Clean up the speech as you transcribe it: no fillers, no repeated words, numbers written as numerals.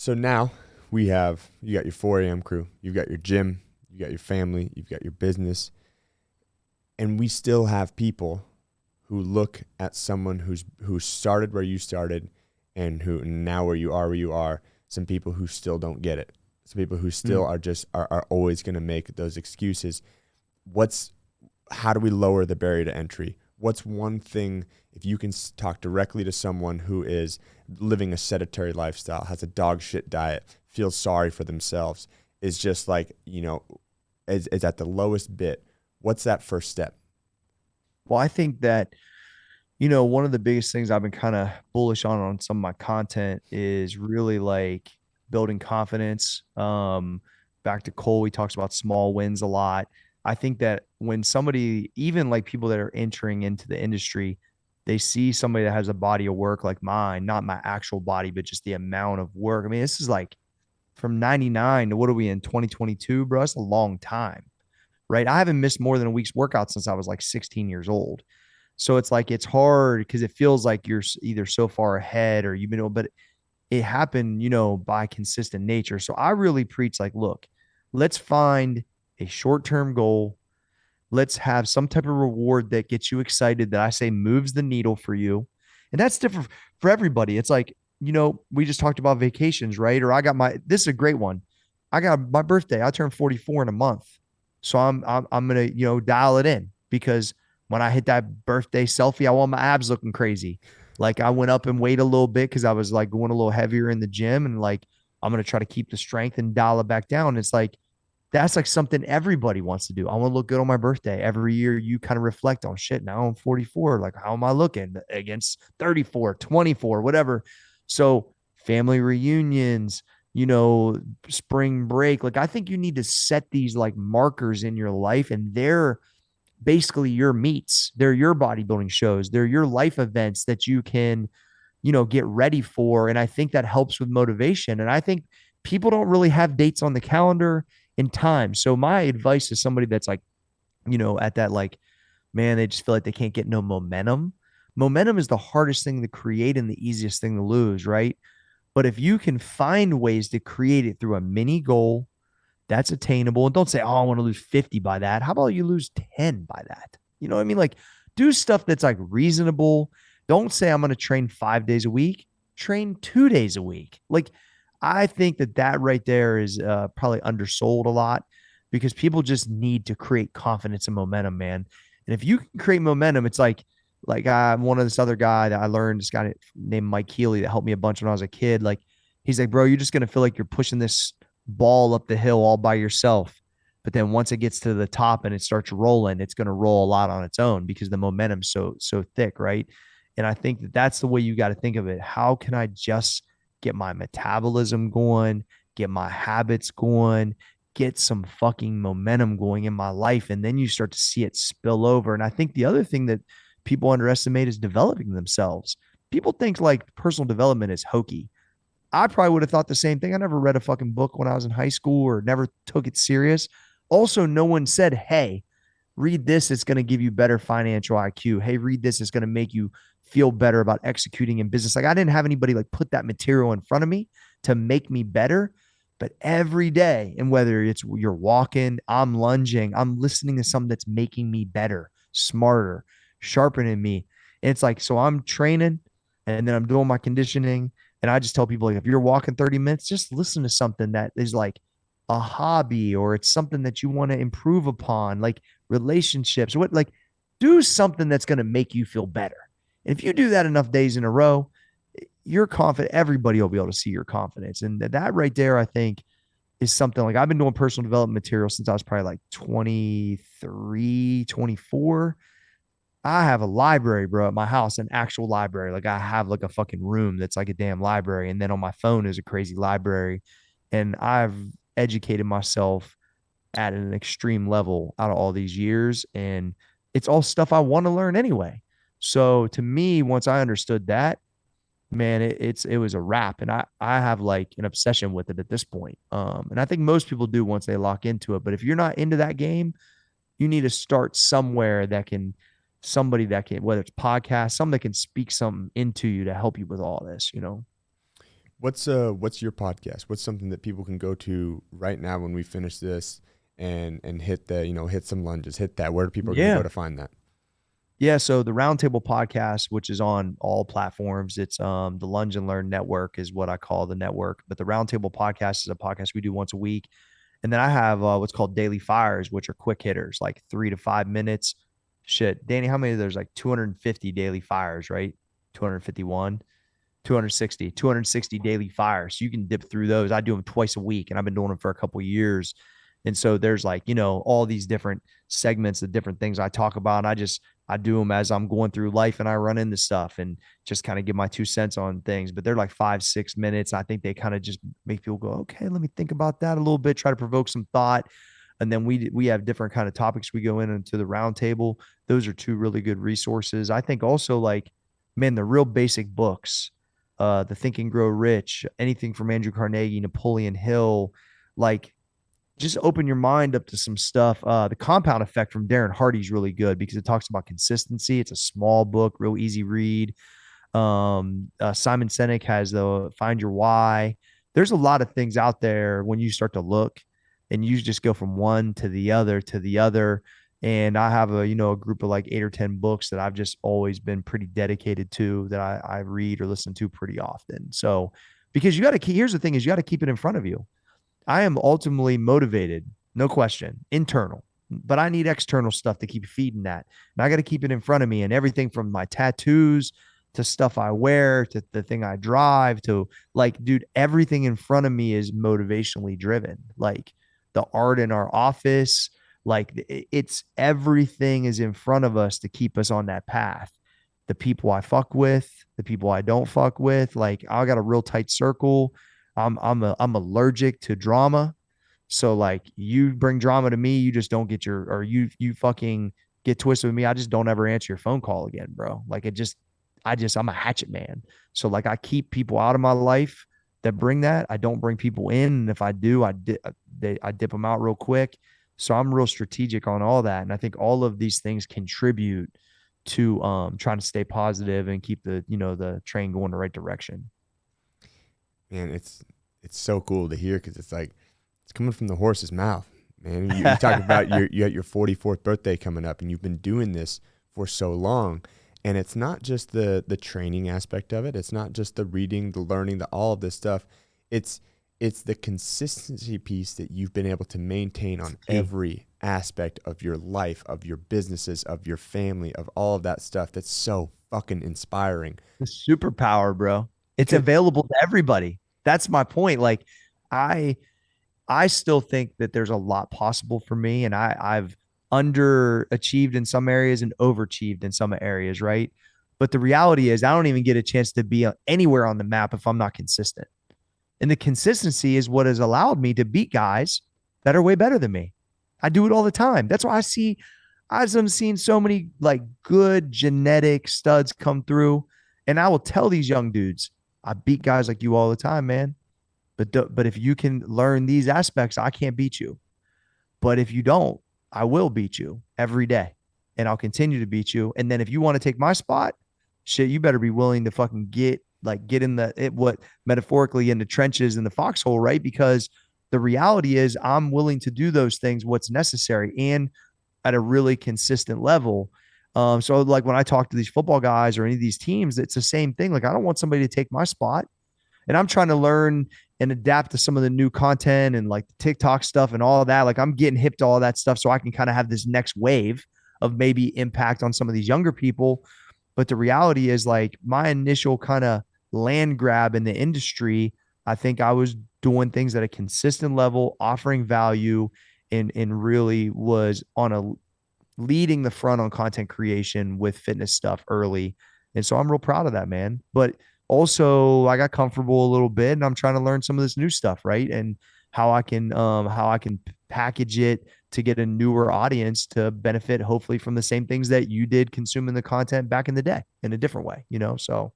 So now you got your 4 a.m. crew, you've got your gym, you got your family, you've got your business, and we still have people who look at someone who started where you started and who now where you are, some people who still don't get it. Some people who still are always going to make those excuses. How do we lower the barrier to entry? What's one thing, if you can talk directly to someone who is living a sedentary lifestyle, has a dog shit diet, feels sorry for themselves, is just like, is at the lowest bit. What's that first step? Well, I think that, one of the biggest things I've been kind of bullish on some of my content is really like building confidence. Back to Cole, he talks about small wins a lot. I think that when somebody, even like people that are entering into the industry, they see somebody that has a body of work like mine, not my actual body, but just the amount of work. I mean, this is like from 99 to what are we in 2022, bro? That's a long time, right? I haven't missed more than a week's workout since I was like 16 years old. So it's like it's hard because it feels like you're either so far ahead or you've been, but it happened, by consistent nature. So I really preach like, look, let's find a short-term goal. Let's have some type of reward that gets you excited that I say moves the needle for you. And that's different for everybody. It's like, we just talked about vacations, right? Or this is a great one. I got my birthday. I turned 44 in a month. So I'm going to, dial it in because when I hit that birthday selfie, I want my abs looking crazy. Like I went up and weighed a little bit because I was like going a little heavier in the gym and like I'm going to try to keep the strength and dial it back down. It's like that's like something everybody wants to do. I want to look good on my birthday. Every year you kind of reflect on shit. Now I'm 44. Like, how am I looking against 34, 24, whatever? So, family reunions, spring break. Like, I think you need to set these like markers in your life, and they're basically your meets. They're your bodybuilding shows. They're your life events that you can, get ready for. And I think that helps with motivation. And I think people don't really have dates on the calendar in time. So my advice is somebody that's like, at that like, man, they just feel like they can't get no momentum. Momentum is the hardest thing to create and the easiest thing to lose, right? But if you can find ways to create it through a mini goal that's attainable, and don't say, oh, I want to lose 50 by that. How about you lose 10 by that? You know what I mean? Like, do stuff that's like reasonable. Don't say, I'm going to train 5 days a week, train 2 days a week. Like, I think that right there is probably undersold a lot because people just need to create confidence and momentum, man. And if you can create momentum, it's like I'm one of this other guy that I learned, this guy named Mike Healy that helped me a bunch when I was a kid. Like, he's like, bro, you're just gonna feel like you're pushing this ball up the hill all by yourself. But then once it gets to the top and it starts rolling, it's going to roll a lot on its own because the momentum's so thick, right? And I think that's the way you got to think of it. How can I just get my metabolism going, get my habits going, get some fucking momentum going in my life? And then you start to see it spill over. And I think the other thing that people underestimate is developing themselves. People think like personal development is hokey. I probably would have thought the same thing. I never read a fucking book when I was in high school or never took it serious. Also, no one said, hey, read this. It's going to give you better financial IQ. Hey, read this. It's going to make you feel better about executing in business. Like I didn't have anybody like put that material in front of me to make me better. But every day, and whether it's you're walking, I'm lunging, I'm listening to something that's making me better, smarter, sharpening me. And it's like, so I'm training and then I'm doing my conditioning. And I just tell people, like, if you're walking 30 minutes, just listen to something that is like a hobby or it's something that you want to improve upon, like relationships. What, like, do something that's going to make you feel better. And if you do that enough days in a row, you're confident. Everybody will be able to see your confidence. And that right there, I think, is something like I've been doing personal development material since I was probably like 23, 24. I have a library, bro, at my house, an actual library. Like I have like a fucking room that's like a damn library. And then on my phone is a crazy library. And I've educated myself at an extreme level out of all these years. And it's all stuff I want to learn anyway. So to me, once I understood that, man, it was a wrap. And I have like an obsession with it at this point. And I think most people do once they lock into it. But if you're not into that game, you need to start somewhere that can somebody that can, whether it's podcast, something that can speak something into you to help you with all this. what's your podcast? What's something that people can go to right now when we finish this and hit the, hit some lunges, hit that. Where do people are going to go Yeah. to find that? Yeah, so the Roundtable podcast, which is on all platforms, it's the Lunge and Learn Network is what I call the network. But the Roundtable podcast is a podcast we do once a week, and then I have what's called Daily Fires, which are quick hitters, like 3 to 5 minutes. Shit, Danny, how many? There's like 250 daily fires, right? 251. 260 daily fires. So you can dip through those. I do them twice a week and I've been doing them for a couple of years. And so there's like, all these different segments of different things I talk about. And I do them as I'm going through life and I run into stuff and just kind of give my 2 cents on things. But they're like 5, 6 minutes. I think they kind of just make people go, okay, let me think about that a little bit, try to provoke some thought. And then we have different kind of topics we go into the round table. Those are two really good resources. I think also like, man, the real basic books, the Think and Grow Rich, anything from Andrew Carnegie, Napoleon Hill, like just open your mind up to some stuff. The Compound Effect from Darren Hardy's really good because it talks about consistency. It's a small book, real easy read. Simon Sinek has the Find Your Why. There's a lot of things out there when you start to look and you just go from one to the other to the other. And I have a group of like 8 or 10 books that I've just always been pretty dedicated to that I read or listen to pretty often. So because you got to keep, here's the thing is you got to keep it in front of you. I am ultimately motivated, no question, internal, but I need external stuff to keep feeding that. And I got to keep it in front of me and everything from my tattoos to stuff I wear to the thing I drive to like, dude, everything in front of me is motivationally driven. Like the art in our office, like it's everything is in front of us to keep us on that path. The people I fuck with, the people I don't fuck with, like I got a real tight circle. I'm allergic to drama. So like you bring drama to me, you just don't get or you fucking get twisted with me. I just don't ever answer your phone call again, bro. Like I'm a hatchet man. So like I keep people out of my life that bring that. I don't bring people in, and if I do, I dip them out real quick. So I'm real strategic on all that, and I think all of these things contribute to trying to stay positive and keep the train going the right direction. Man, it's so cool to hear because it's like it's coming from the horse's mouth, man. You talk about you got your 44th birthday coming up, and you've been doing this for so long. And it's not just the training aspect of it. It's not just the reading, the learning, the all of this stuff. It's the consistency piece that you've been able to maintain on every aspect of your life, of your businesses, of your family, of all of that stuff. That's so fucking inspiring. The superpower, bro. It's available to everybody. That's my point. Like I I still think that there's a lot possible for me, and I've underachieved in some areas and overachieved in some areas, right? But the reality is, I don't even get a chance to be anywhere on the map if I'm not consistent. And the consistency is what has allowed me to beat guys that are way better than me. I do it all the time. That's why I've seen so many like good genetic studs come through. And I will tell these young dudes, I beat guys like you all the time, man. But if you can learn these aspects, I can't beat you. But if you don't, I will beat you every day, and I'll continue to beat you. And then if you want to take my spot, shit, you better be willing to fucking get in what metaphorically in the trenches in the foxhole, right? Because the reality is, I'm willing to do those things, what's necessary, and at a really consistent level. So like when I talk to these football guys or any of these teams, it's the same thing. Like I don't want somebody to take my spot, and I'm trying to learn and adapt to some of the new content and like the TikTok stuff and all of that. Like I'm getting hip to all that stuff so I can kind of have this next wave of maybe impact on some of these younger people. But the reality is like my initial kind of land grab in the industry, I think I was doing things at a consistent level, offering value, and really was on a leading the front on content creation with fitness stuff early. And so I'm real proud of that, man. But also I got comfortable a little bit and I'm trying to learn some of this new stuff, right? And how I can package it to get a newer audience to benefit hopefully from the same things that you did consuming the content back in the day in a different way, you know? So